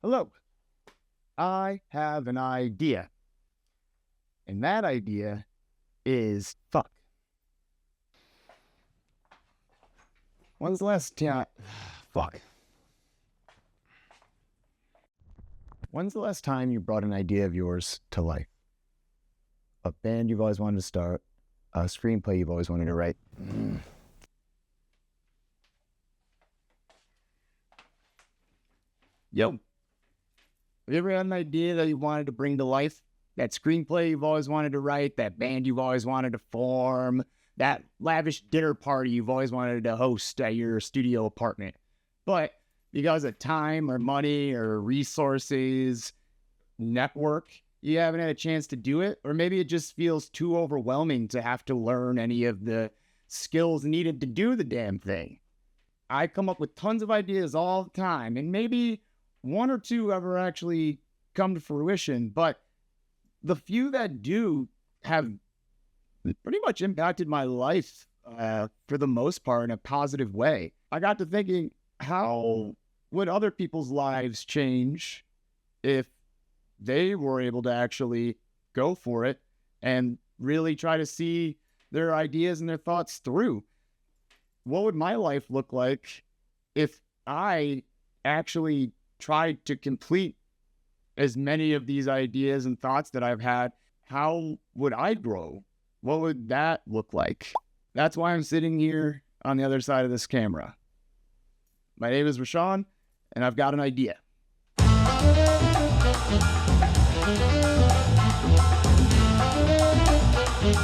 Hello, I have an idea. And that idea is fuck. When's the last time? Fuck. When's the last time you brought an idea of yours to life? A band you've always wanted to start, a screenplay you've always wanted to write. Yo, have you ever had an idea that you wanted to bring to life? That screenplay you've always wanted to write, that band you've always wanted to form, that lavish dinner party you've always wanted to host at your studio apartment. But because of time or money or resources, network, you haven't had a chance to do it. Or maybe it just feels too overwhelming to have to learn any of the skills needed to do the damn thing. I come up with tons of ideas all the time, and maybe one or two ever actually come to fruition, but the few that do have pretty much impacted my life for the most part in a positive way. I got to thinking, how would other people's lives change if they were able to actually go for it and really try to see their ideas and their thoughts through? What would my life look like if I actually tried to complete as many of these ideas and thoughts that I've had? How would I grow? What would that look like? That's why I'm sitting here on the other side of this camera. My name is Rushawn, and I've got an idea. All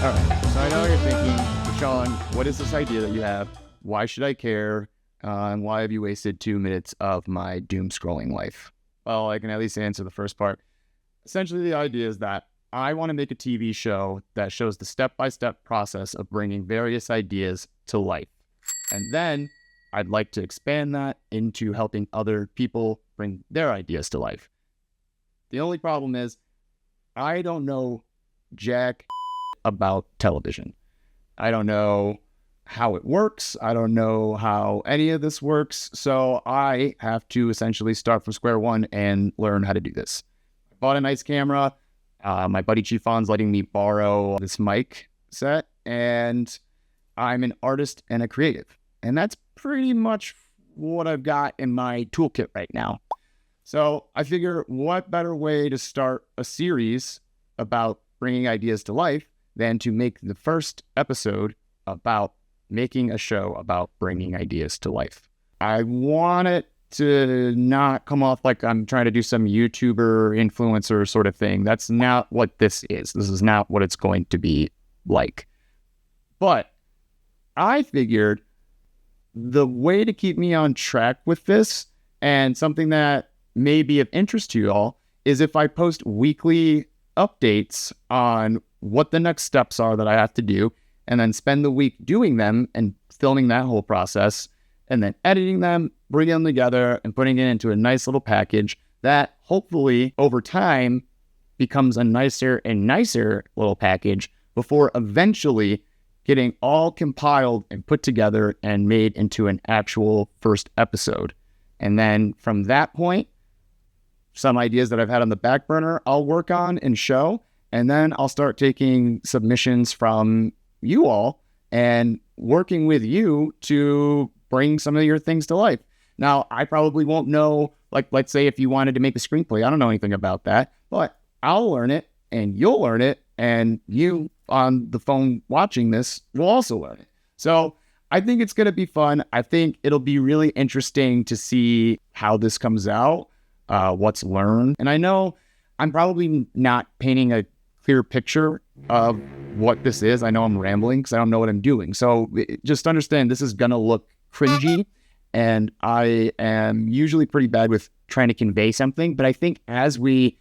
right, so I know you're thinking, Rushawn, what is this idea that you have? Why should I care? And why have you wasted 2 minutes of my doom scrolling life? Well, I can at least answer the first part. Essentially, the idea is that I want to make a TV show that shows the step-by-step process of bringing various ideas to life. And then I'd like to expand that into helping other people bring their ideas to life. The only problem is I don't know jack about television. I don't know how it works. I don't know how any of this works. So I have to essentially start from square one and learn how to do this. I bought a nice camera. My buddy Chifon's letting me borrow this mic set, and I'm an artist and a creative. And that's pretty much what I've got in my toolkit right now. So I figure, what better way to start a series about bringing ideas to life than to make the first episode about making a show about bringing ideas to life. I want it to not come off like I'm trying to do some YouTuber influencer sort of thing. That's not what this is. This is not what it's going to be like. But I figured the way to keep me on track with this, and something that may be of interest to you all, is if I post weekly updates on what the next steps are that I have to do, and then spend the week doing them and filming that whole process, and then editing them, bringing them together, and putting it into a nice little package that hopefully over time becomes a nicer and nicer little package before eventually getting all compiled and put together and made into an actual first episode. And then from that point, some ideas that I've had on the back burner, I'll work on and show, and then I'll start taking submissions from you all and working with you to bring some of your things to life. Now, I probably won't know, like, let's say if you wanted to make a screenplay, I don't know anything about that, but I'll learn it and you'll learn it, and you on the phone watching this will also learn it. So I think it's going to be fun. I think it'll be really interesting to see how this comes out, what's learned. And I know I'm probably not painting a clear picture of what this is. I know I'm rambling because I don't know what I'm doing. So just understand this is going to look cringy, and I am usually pretty bad with trying to convey something. But I think as we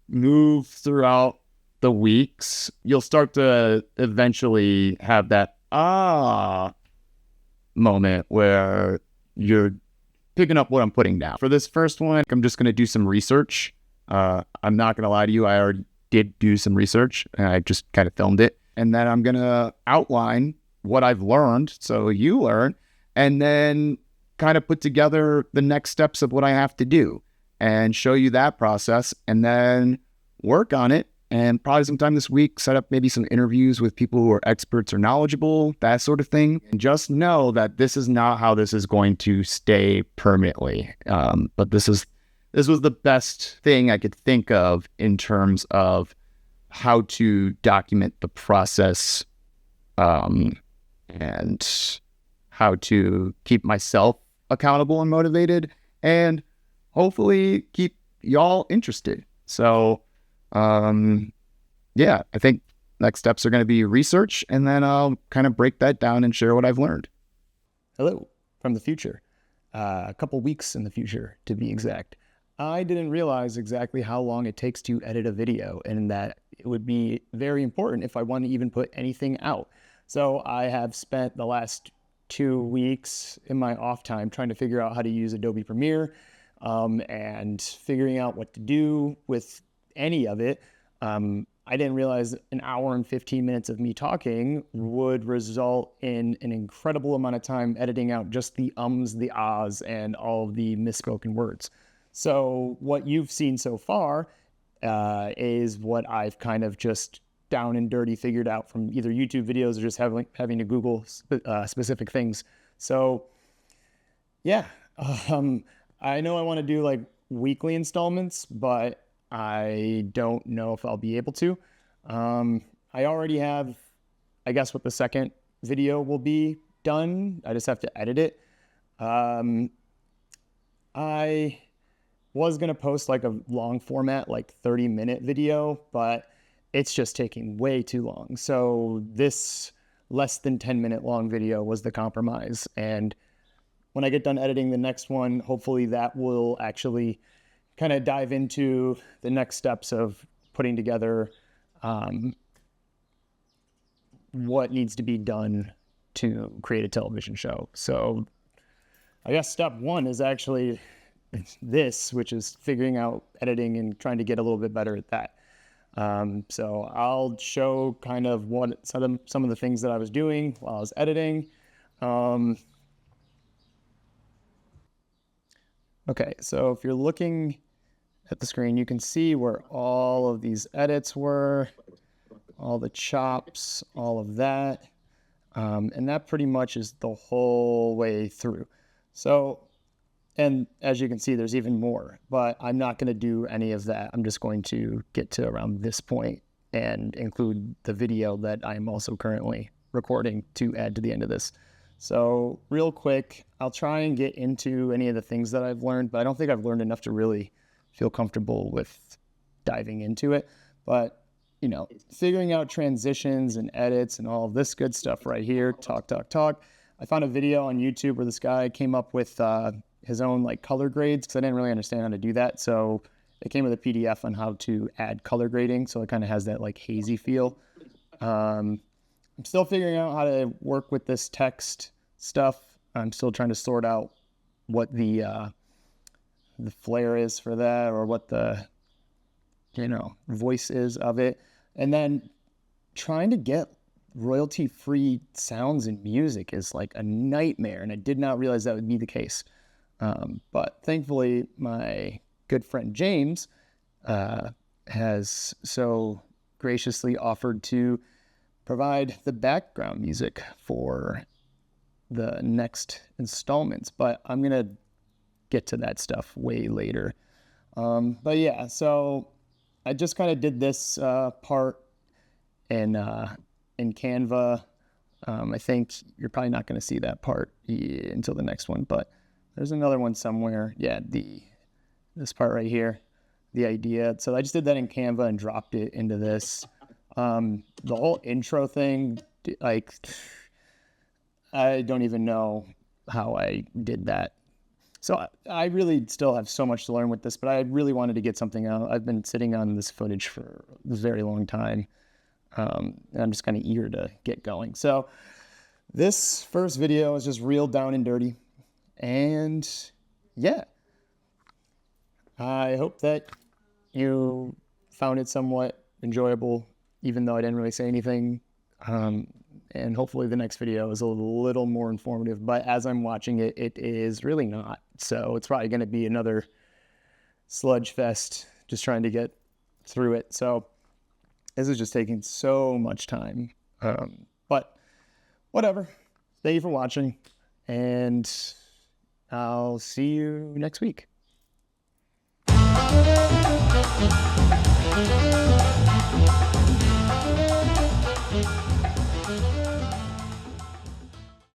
move throughout the weeks, you'll start to eventually have that moment where you're picking up what I'm putting down. For this first one, I'm just going to do some research. I'm not going to lie to you. I already did do some research, and I just kind of filmed it. And then I'm going to outline what I've learned so you learn, and then kind of put together the next steps of what I have to do. and show you that process, and then work on it. And probably sometime this week, set up maybe some interviews with people who are experts or knowledgeable, that sort of thing. And just know that this is not how this is going to stay permanently. But this was the best thing I could think of in terms of how to document the process, and how to keep myself accountable and motivated, and hopefully keep y'all interested. So, yeah, I think next steps are going to be research, and then I'll kind of break that down and share what I've learned. Hello from the future, a couple weeks in the future to be exact. I didn't realize exactly how long it takes to edit a video, and that it would be very important if I want to even put anything out. So I have spent the last 2 weeks in my off time trying to figure out how to use Adobe Premiere, and figuring out what to do with any of it. I didn't realize an hour and 15 minutes of me talking would result in an incredible amount of time editing out just the ums, the ahs, and all of the misspoken words. So what you've seen so far is what I've kind of just down and dirty figured out from either YouTube videos or just having to Google specific things. So yeah, I know I want to do like weekly installments, but I don't know if I'll be able to. I already have, I guess, what the second video will be done. I just have to edit it. I was going to post like a long format, like 30-minute video, but it's just taking way too long. So this less than 10-minute long video was the compromise. And when I get done editing the next one, hopefully that will actually kind of dive into the next steps of putting together what needs to be done to create a television show. So I guess step one is actually this, which is figuring out editing and trying to get a little bit better at that. So I'll show kind of what some of the things that I was doing while I was editing. Okay, so if you're looking at the screen, you can see where all of these edits were, all the chops, all of that. And that pretty much is the whole way through. So, and as you can see, there's even more, but I'm not going to do any of that. I'm just going to get to around this point and include the video that I'm also currently recording to add to the end of this. So real quick, I'll try and get into any of the things that I've learned, but I don't think I've learned enough to really feel comfortable with diving into it. But, you know, figuring out transitions and edits and all of this good stuff right here, talk. I found a video on YouTube where this guy came up with his own like color grades, because I didn't really understand how to do that. So it came with a PDF on how to add color grading. So it kind of has that like hazy feel. I'm still figuring out how to work with this text stuff. I'm still trying to sort out what the flair is for that, or what the, you know, voice is of it. And then trying to get royalty-free sounds and music is like a nightmare. And I did not realize that would be the case. But thankfully, my good friend James has so graciously offered to provide the background music for the next installments, but I'm going to get to that stuff way later. But yeah, so I just kind of did this part in Canva. I think you're probably not going to see that part until the next one, but there's another one somewhere. Yeah, this part right here, the idea. So I just did that in Canva and dropped it into this. The whole intro thing, like, I don't even know how I did that. So I really still have so much to learn with this, but I really wanted to get something out. I've been sitting on this footage for a very long time. And I'm just kind of eager to get going. So this first video is just real down and dirty. And yeah, I hope that you found it somewhat enjoyable, even though I didn't really say anything. And hopefully the next video is a little more informative, but as I'm watching it, it is really not. So it's probably going to be another sludge fest just trying to get through it. So this is just taking so much time. But whatever. Thank you for watching, and I'll see you next week.